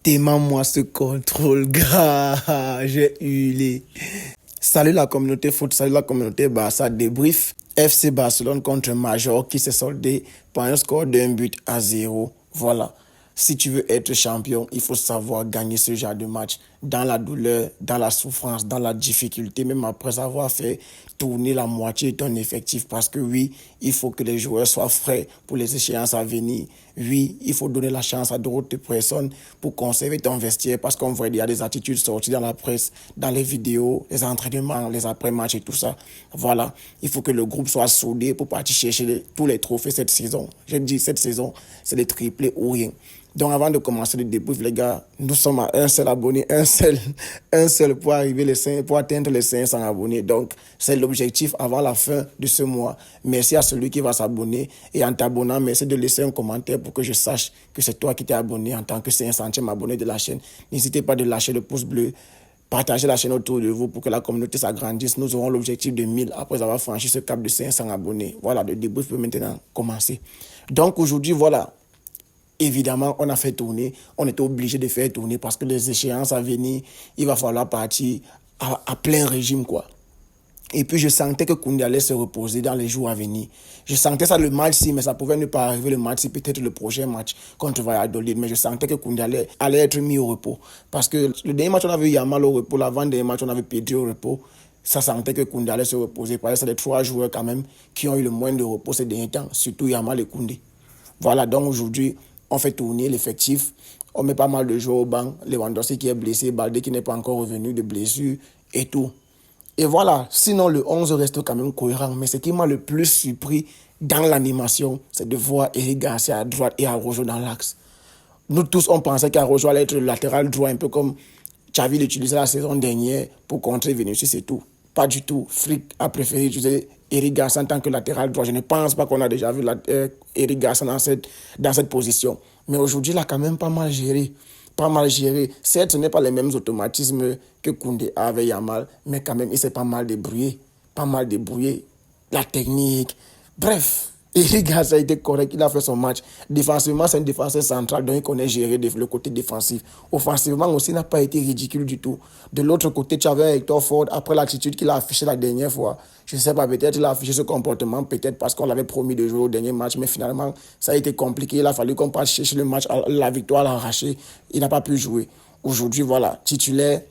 Dément-moi ce contrôle, gars. J'ai hurlé. Salut la communauté foot, salut la communauté Barça. Débrief. FC Barcelone contre Major qui s'est soldé par un score d'1-0. Voilà. Si tu veux être champion, il faut savoir gagner ce genre de match dans la douleur, dans la souffrance, dans la difficulté, même après avoir fait tourner la moitié de ton effectif. Parce que oui, il faut que les joueurs soient frais pour les échéances à venir. Oui, il faut donner la chance à d'autres personnes pour conserver ton vestiaire. Parce qu'on voit, il y a des attitudes sorties dans la presse, dans les vidéos, les entraînements, les après-matchs et tout ça. Voilà, il faut que le groupe soit soudé pour partir chercher tous les trophées cette saison. Je dis cette saison, c'est les triplés ou rien. Donc avant de commencer le débrief, les gars, nous sommes à un seul abonné, un seul pour pour atteindre les 500 abonnés. Donc c'est l'objectif avant la fin de ce mois. Merci à celui qui va s'abonner et en t'abonnant, merci de laisser un commentaire pour que je sache que c'est toi qui t'es abonné en tant que 500e abonné de la chaîne. N'hésitez pas de lâcher le pouce bleu. Partagez la chaîne autour de vous pour que la communauté s'agrandisse. Nous aurons l'objectif de 1000 après avoir franchi ce cap de 500 abonnés. Voilà, le débrief peut maintenant commencer. Donc aujourd'hui, voilà. Évidemment, on a fait tourner, on était obligé de faire tourner parce que les échéances à venir, il va falloir partir à plein régime, quoi. Et puis, je sentais que Koundé allait se reposer dans les jours à venir. Je sentais ça le match-ci, mais ça pouvait ne pas arriver le match-ci, peut-être le prochain match contre Valladolid. Mais je sentais que Koundé allait être mis au repos. Parce que le dernier match, on avait Yamal au repos. L'avant-dernier match, on avait Pedri au repos. Ça sentait que Koundé allait se reposer. Parce que c'est les trois joueurs quand même qui ont eu le moins de repos ces derniers temps, surtout Yamal et Koundé. Voilà, donc aujourd'hui, on fait tourner l'effectif. On met pas mal de joueurs au banc. Lewandowski qui est blessé, Baldé qui n'est pas encore revenu de blessure et tout. Et voilà, sinon le 11 reste quand même cohérent. Mais ce qui m'a le plus surpris dans l'animation, c'est de voir Eric Garcia à droite et Araujo dans l'axe. Nous tous, on pensait qu'Araujo allait être le latéral droit, un peu comme Xavi l'utilisait la saison dernière pour contrer Vinicius et tout. Pas du tout. Flick a préféré utiliser Eric Garcia en tant que latéral droit. Je ne pense pas qu'on a déjà vu Eric Garcia dans cette position. Mais aujourd'hui, il a quand même pas mal géré. Pas mal géré. Certes, ce n'est pas les mêmes automatismes que Koundé avait Yamal, mais quand même, il s'est pas mal débrouillé. Pas mal débrouillé. La technique. Bref, Eric Garcia a été correct. Il a fait son match. Défensivement, c'est un défenseur central, donc il connaît gérer le côté défensif. Offensivement aussi, il n'a pas été ridicule du tout. De l'autre côté, tu avais un Hector Ford, après l'attitude qu'il a affichée la dernière fois. Je ne sais pas, peut-être il a affiché ce comportement, peut-être parce qu'on l'avait promis de jouer au dernier match, mais finalement, ça a été compliqué. Il a fallu qu'on passe chercher le match, la victoire à l'arracher. Il n'a pas pu jouer. Aujourd'hui, voilà, titulaire.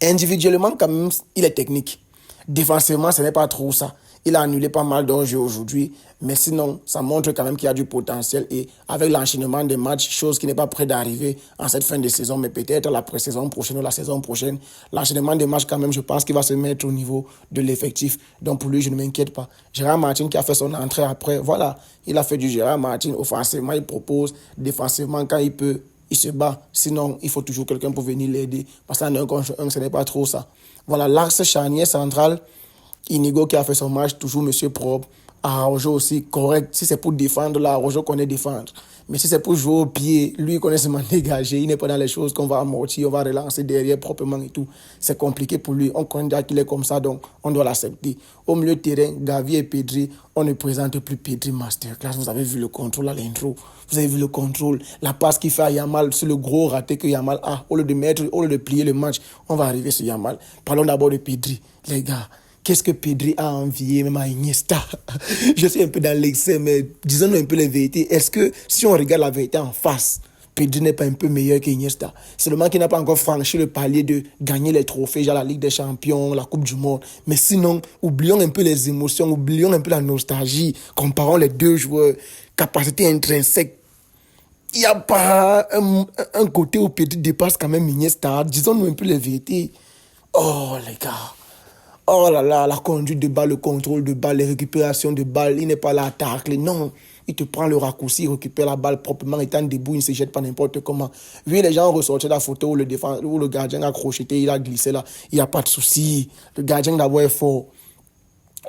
Individuellement, quand même, il est technique. Défensivement, ce n'est pas trop ça. Il a annulé pas mal d'enjeux aujourd'hui, mais sinon, ça montre quand même qu'il y a du potentiel. Et avec l'enchaînement des matchs, chose qui n'est pas près d'arriver en cette fin de saison, mais peut-être la pré-saison prochaine ou la saison prochaine, l'enchaînement des matchs quand même, je pense qu'il va se mettre au niveau de l'effectif. Donc pour lui, je ne m'inquiète pas. Gérard Martin qui a fait son entrée après, voilà, il a fait du Gérard Martin. Offensivement, il propose. Défensivement, quand il peut, il se bat. Sinon, il faut toujours quelqu'un pour venir l'aider. Parce qu'en 1 contre 1, ce n'est pas trop ça. Voilà, l'axe charnier central, Inigo qui a fait son match, toujours monsieur propre. Araujo aussi, correct. Si c'est pour défendre, là, Araujo connaît défendre. Mais si c'est pour jouer au pied, lui, il connaît seulement dégager. Il n'est pas dans les choses qu'on va amortir, on va relancer derrière proprement et tout. C'est compliqué pour lui. On connaît déjà qu'il est comme ça, donc on doit l'accepter. Au milieu de terrain, Gavi et Pedri, on ne présente plus Pedri Masterclass. Vous avez vu le contrôle à l'intro. Vous avez vu le contrôle. La passe qu'il fait à Yamal, c'est le gros raté que Yamal a. Au lieu de plier le match, on va arriver sur Yamal. Parlons d'abord de Pedri. Les gars, qu'est-ce que Pedri a envié même à Iniesta? Je suis un peu dans l'excès, mais disons-nous un peu la vérité. Est-ce que si on regarde la vérité en face, Pedri n'est pas un peu meilleur qu'Iniesta? C'est le mec qui n'a pas encore franchi le palier de gagner les trophées, genre la Ligue des Champions, la Coupe du Monde. Mais sinon, oublions un peu les émotions, oublions un peu la nostalgie. Comparons les deux joueurs, capacité intrinsèque. Il n'y a pas un côté où Pedri dépasse quand même Iniesta. Disons-nous un peu la vérité. Oh les gars. Oh là là, la conduite de balle, le contrôle de balle, les récupérations de balle, il n'est pas là à tacler. Non, il te prend le raccourci, il récupère la balle proprement, étant debout, il ne se jette pas n'importe comment. Oui, les gens ont ressorti la photo où le gardien a crocheté, il a glissé là. Il n'y a pas de souci. Le gardien d'abord est fort.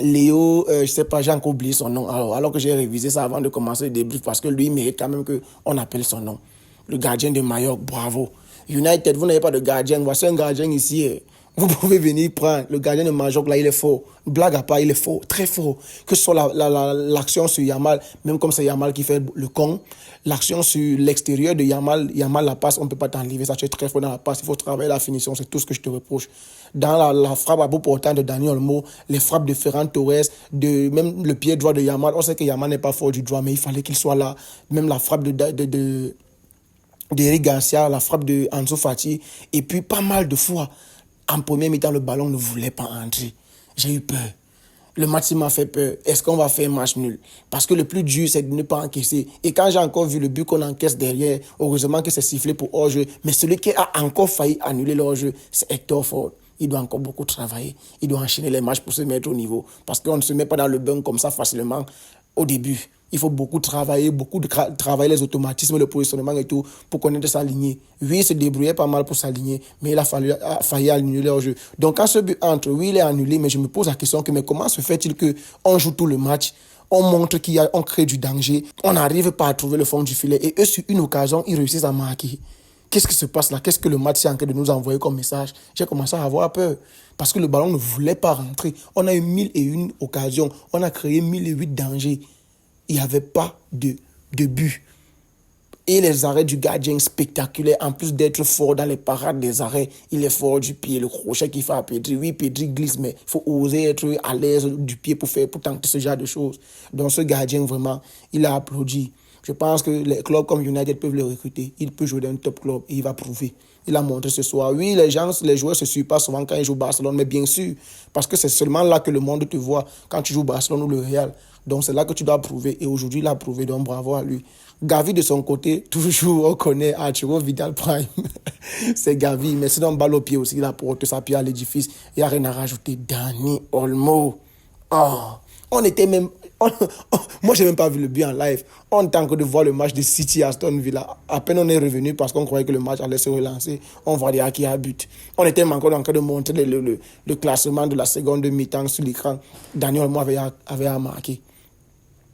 Léo, je ne sais pas, j'ai encore oublié son nom. Alors que j'ai révisé ça avant de commencer le débrief parce que lui, il mérite quand même qu'on appelle son nom. Le gardien de Mallorca, bravo. United, vous n'avez pas de gardien. Voici un gardien ici. Vous pouvez venir prendre. Le gardien de Majorque, là, il est fort. Blague à part, il est fort, très fort. Que ce soit l'action sur Yamal, même comme c'est Yamal qui fait le con, l'action sur l'extérieur de Yamal, Yamal la passe, on ne peut pas t'enlever. Ça, tu es très fort dans la passe. Il faut travailler la finition. C'est tout ce que je te reproche. Dans la frappe à bout portant de Dani Olmo, les frappes de Ferran Torres, même le pied droit de Yamal. On sait que Yamal n'est pas fort du droit, mais il fallait qu'il soit là. Même la frappe d'Eric Garcia, la frappe de Ansu Fati. Et puis, pas mal de fois, en premier mi-temps, le ballon ne voulait pas entrer. J'ai eu peur. Le match m'a fait peur. Est-ce qu'on va faire un match nul? Parce que le plus dur, c'est de ne pas encaisser. Et quand j'ai encore vu le but qu'on encaisse derrière, heureusement que c'est sifflé pour hors-jeu. Mais celui qui a encore failli annuler le hors-jeu, c'est Hector Ford. Il doit encore beaucoup travailler. Il doit enchaîner les matchs pour se mettre au niveau. Parce qu'on ne se met pas dans le bain comme ça facilement au début. Il faut beaucoup travailler, travailler les automatismes, le positionnement et tout pour connaître sa lignée. Oui, il se débrouillait pas mal pour s'aligner, mais il a failli annuler leur jeu. Donc quand ce but entre, oui, il est annulé, mais je me pose la question mais comment se fait-il qu'on joue tout le match, on montre on crée du danger, on n'arrive pas à trouver le fond du filet et eux, sur une occasion, ils réussissent à marquer. Qu'est-ce qui se passe là? Qu'est-ce que le match est en train de nous envoyer comme message? J'ai commencé à avoir peur parce que le ballon ne voulait pas rentrer. On a eu 1001 occasions, on a créé 1008 dangers. Il n'y avait pas de but. Et les arrêts du gardien spectaculaires, en plus d'être fort dans les parades des arrêts, il est fort du pied, le crochet qu'il fait à Pedri. Oui, Pedri glisse, mais il faut oser être à l'aise du pied pour tenter ce genre de choses. Donc ce gardien, vraiment, il a applaudi. Je pense que les clubs comme United peuvent le recruter. Il peut jouer dans un top club et il va prouver. Il a montré ce soir. Oui, les joueurs ne se suivent pas souvent quand ils jouent au Barcelone, mais bien sûr, parce que c'est seulement là que le monde te voit quand tu joues au Barcelone ou le Real. Donc c'est là que tu dois prouver. Et aujourd'hui, il a prouvé. Donc bravo à lui. Gavi de son côté, toujours on connaît Arturo Vidal Prime. C'est Gavi. Mais sinon, balle au pied aussi, il apporte sa pierre à l'édifice. Il n'y a rien à rajouter. Dani Olmo. Oh, on était même... moi, je n'ai même pas vu le but en live. On était en train de voir le match de City Aston Villa. À peine on est revenu parce qu'on croyait que le match allait se relancer. On voit qui a but. On était encore en train de montrer le classement de la seconde mi-temps sur l'écran. Dani Olmo avait marqué.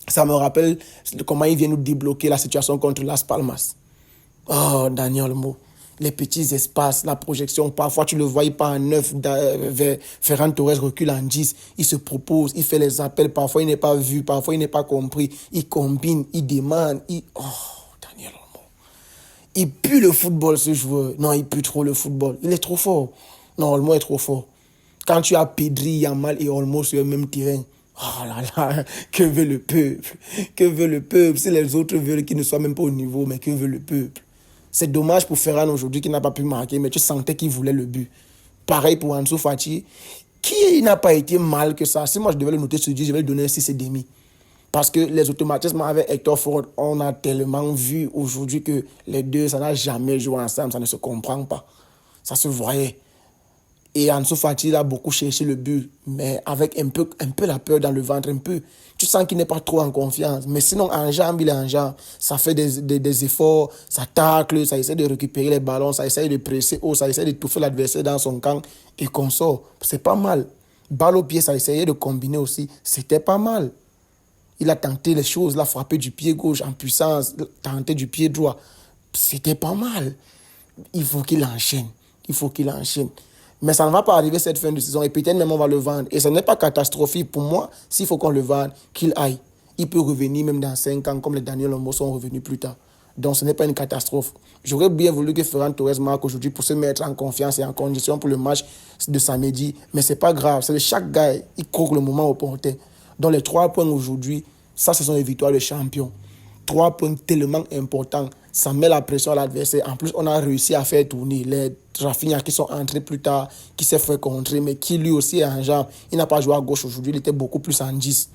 Ça me rappelle comment il vient nous débloquer la situation contre Las Palmas. Oh, Dani Olmo. Les petits espaces, la projection, parfois tu le vois, il part en 9 vers Ferran Torres, recule en 10, il se propose, il fait les appels, parfois il n'est pas vu, parfois il n'est pas compris, il combine, il demande, Oh, Dani Olmo. Il pue le football, ce joueur. Non, il pue trop le football. Il est trop fort. Non, Olmo est trop fort. Quand tu as Pedri, Yamal et Olmo sur le même terrain, oh là là, que veut le peuple? Que veut le peuple? Si les autres veulent qu'ils ne soient même pas au niveau, mais que veut le peuple? C'est dommage pour Ferran aujourd'hui qui n'a pas pu marquer, mais tu sentais qu'il voulait le but. Pareil pour Ansu Fati, qui n'a pas été mal que ça. Si moi je devais le noter ce dit, je vais lui donner un 6,5. Parce que les automatismes avec Hector Ford, on a tellement vu aujourd'hui que les deux, ça n'a jamais joué ensemble, ça ne se comprend pas. Ça se voyait. Et Ansu Fati, il a beaucoup cherché le but, mais avec un peu la peur dans le ventre, un peu. Tu sens qu'il n'est pas trop en confiance. Mais sinon, en jambe, il est en jambe. Ça fait des efforts, ça tacle, ça essaie de récupérer les ballons, ça essaie de presser haut, ça essaie d'étouffer l'adversaire dans son camp et qu'on sort. C'est pas mal. Balle au pied, ça essayait de combiner aussi. C'était pas mal. Il a tenté les choses, il a frappé du pied gauche en puissance, tenté du pied droit. C'était pas mal. Il faut qu'il enchaîne. Il faut qu'il enchaîne. Mais ça ne va pas arriver cette fin de saison. Et peut-être même on va le vendre. Et ce n'est pas catastrophique pour moi. S'il faut qu'on le vende, qu'il aille. Il peut revenir même dans 5 ans, comme les Daniel Olmo sont revenus plus tard. Donc ce n'est pas une catastrophe. J'aurais bien voulu que Ferran Torres marque aujourd'hui pour se mettre en confiance et en condition pour le match de samedi. Mais ce n'est pas grave. C'est chaque gars, il court le moment opportun. Donc les 3 points aujourd'hui, ça ce sont les victoires de champion. 3 points tellement importants. Ça met la pression à l'adversaire. En plus, on a réussi à faire tourner les Rafinha qui sont entrés plus tard, qui s'est fait contrer, mais qui lui aussi est en jambe. Il n'a pas joué à gauche aujourd'hui, il était beaucoup plus en 10.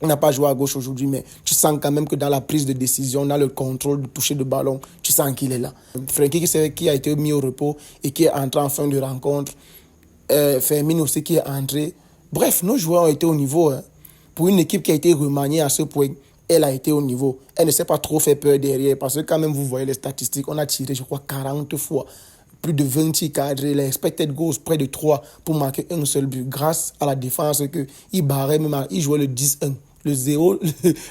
Il n'a pas joué à gauche aujourd'hui, mais tu sens quand même que dans la prise de décision, dans le contrôle de toucher de ballon, tu sens qu'il est là. Frenkie qui a été mis au repos et qui est entré en fin de rencontre. Fermin aussi qui est entré. Bref, nos joueurs ont été au niveau. Pour une équipe qui a été remaniée à ce point, elle a été au niveau. Elle ne s'est pas trop fait peur derrière parce que quand même, vous voyez les statistiques, on a tiré, je crois, 40 fois. Plus de 20 tirs cadrés, les expected goals près de 3 pour marquer un seul but. Grâce à la défense qu'il barrait même, il jouait le 10-1, le 0,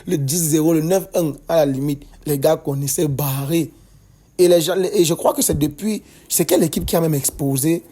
le 10-0, le 9-1 à la limite. Les gars connaissaient barrer. Et je crois que c'est depuis, c'est quelle équipe qui a même exposé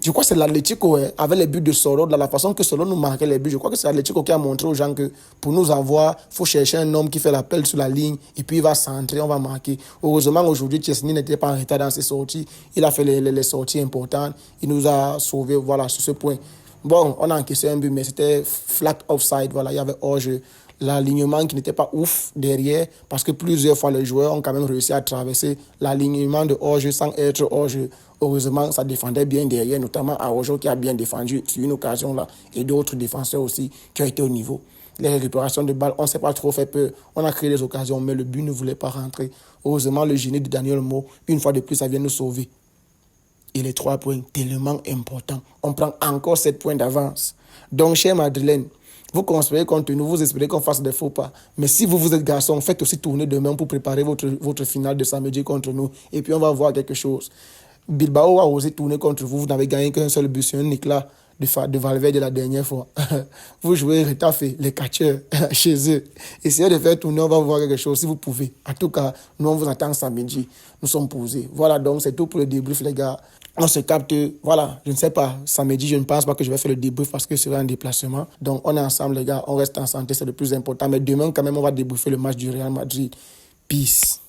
Je crois que c'est l'Atlético, ouais, avec les buts de Soro, de la façon que Soro nous marquait les buts. Je crois que c'est l'Atlético qui a montré aux gens que pour nous avoir, il faut chercher un homme qui fait l'appel sur la ligne et puis il va centrer, on va marquer. Heureusement, aujourd'hui, Chesney n'était pas en retard dans ses sorties. Il a fait les sorties importantes. Il nous a sauvés, voilà, sur ce point. Bon, on a encaissé un but, mais c'était flat offside, voilà, il y avait hors-jeu. L'alignement qui n'était pas ouf derrière, parce que plusieurs fois les joueurs ont quand même réussi à traverser l'alignement de hors-jeu sans être hors-jeu. Heureusement, ça défendait bien derrière, notamment Araujo qui a bien défendu sur une occasion là, et d'autres défenseurs aussi qui ont été au niveau. Les récupérations de balles, on ne s'est pas trop fait peur. On a créé des occasions, mais le but ne voulait pas rentrer. Heureusement, le génie de Daniel Mo, une fois de plus, ça vient nous sauver. Et les 3 points, tellement importants. On prend encore 7 points d'avance. Donc, cher Madeleine, vous conspirez contre nous, vous espérez qu'on fasse des faux pas. Mais si vous êtes garçon, faites aussi tourner demain pour préparer votre finale de samedi contre nous. Et puis, on va voir quelque chose. Bilbao a osé tourner contre vous. Vous n'avez gagné qu'un seul but sur un éclat de Valverde la dernière fois. Vous jouez Retafe, les catcheurs, chez eux. Essayez de faire tourner, on va voir quelque chose si vous pouvez. En tout cas, nous, on vous attend samedi. Nous sommes posés. Voilà, donc c'est tout pour le débrief, les gars. On se capte, voilà, je ne sais pas, samedi, je ne pense pas que je vais faire le débrief parce que ce sera un déplacement. Donc, on est ensemble, les gars, on reste en santé, c'est le plus important. Mais demain, quand même, on va débriefer le match du Real Madrid. Peace.